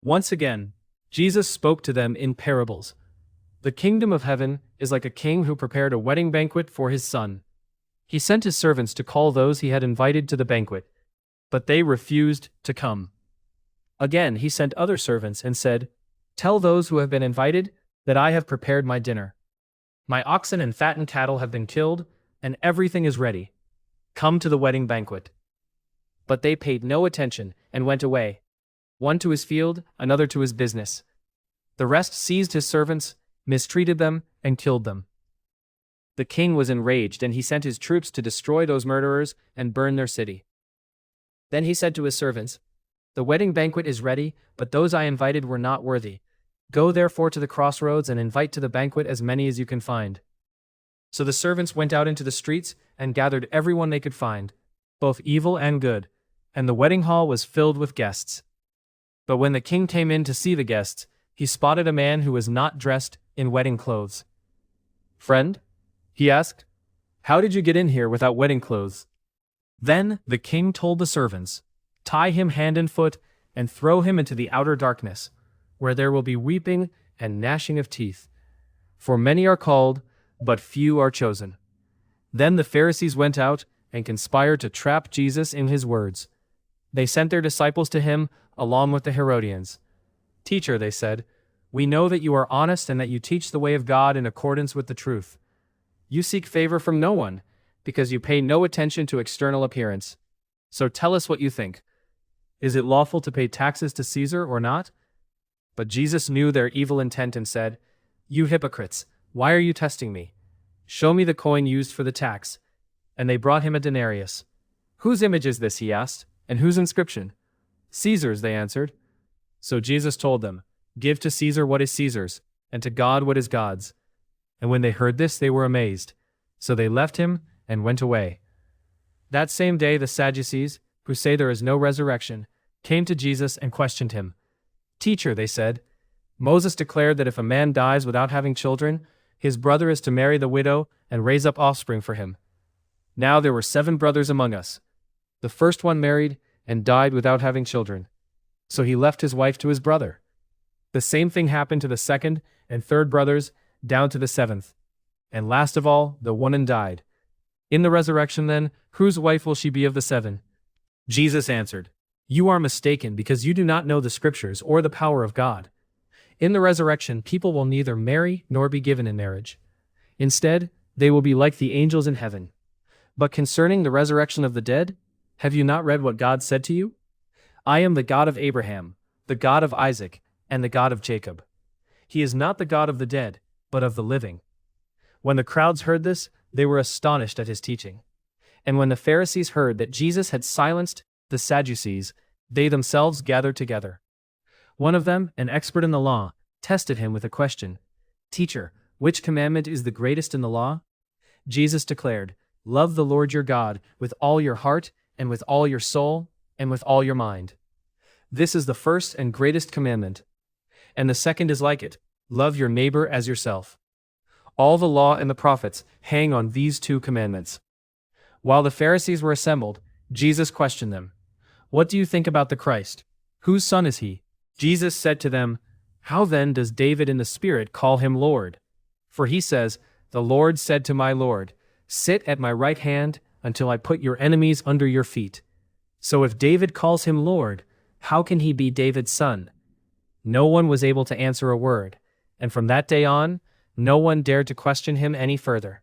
Once again, Jesus spoke to them in parables. The kingdom of heaven is like a king who prepared a wedding banquet for his son. He sent his servants to call those he had invited to the banquet, but they refused to come. Again, he sent other servants and said, "Tell those who have been invited that I have prepared my dinner. My oxen and fattened cattle have been killed, and everything is ready. Come to the wedding banquet." But they paid no attention and went away, one to his field, another to his business. The rest seized his servants, mistreated them, and killed them. The king was enraged, and he sent his troops to destroy those murderers and burn their city. Then he said to his servants, "The wedding banquet is ready, but those I invited were not worthy. Go therefore to the crossroads and invite to the banquet as many as you can find." So the servants went out into the streets and gathered everyone they could find, both evil and good, and the wedding hall was filled with guests. But when the king came in to see the guests, he spotted a man who was not dressed in wedding clothes. "Friend," he asked, "how did you get in here without wedding clothes?" Then the king told the servants, "Tie him hand and foot and throw him into the outer darkness, where there will be weeping and gnashing of teeth. For many are called, but few are chosen." Then the Pharisees went out and conspired to trap Jesus in his words. They sent their disciples to him along with the Herodians. "Teacher," they said, "we know that you are honest and that you teach the way of God in accordance with the truth. You seek favor from no one, because you pay no attention to external appearance. So tell us what you think. Is it lawful to pay taxes to Caesar or not?" But Jesus knew their evil intent and said, "You hypocrites, why are you testing me? Show me the coin used for the tax." And they brought him a denarius. "Whose image is this?" he asked, "and whose inscription?" "Caesar's," they answered. So Jesus told them, "Give to Caesar what is Caesar's, and to God what is God's." And when they heard this, they were amazed. So they left him and went away. That same day the Sadducees, who say there is no resurrection, came to Jesus and questioned him. "Teacher," they said, "Moses declared that if a man dies without having children, his brother is to marry the widow and raise up offspring for him. Now there were 7 brothers among us. The first one married and died without having children. So he left his wife to his brother. The same thing happened to the second and third brothers, down to the 7th. And last of all, the woman died. In the resurrection then, whose wife will she be of the 7? Jesus answered, "You are mistaken, because you do not know the Scriptures or the power of God. In the resurrection, people will neither marry nor be given in marriage. Instead, they will be like the angels in heaven. But concerning the resurrection of the dead, have you not read what God said to you? I am the God of Abraham, the God of Isaac, and the God of Jacob. He is not the God of the dead, but of the living." When the crowds heard this, they were astonished at his teaching. And when the Pharisees heard that Jesus had silenced the Sadducees, they themselves gathered together. One of them, an expert in the law, tested him with a question. "Teacher, which commandment is the greatest in the law?" Jesus declared, "Love the Lord your God with all your heart, and with all your soul, and with all your mind. This is the first and greatest commandment. And the second is like it, love your neighbor as yourself. All the law and the prophets hang on these 2 commandments." While the Pharisees were assembled, Jesus questioned them, "What do you think about the Christ? Whose son is he?" Jesus said to them, "How then does David in the Spirit call him Lord? For he says, 'The Lord said to my Lord, sit at my right hand until I put your enemies under your feet.' So if David calls him Lord, how can he be David's son?" No one was able to answer a word, and from that day on, no one dared to question him any further.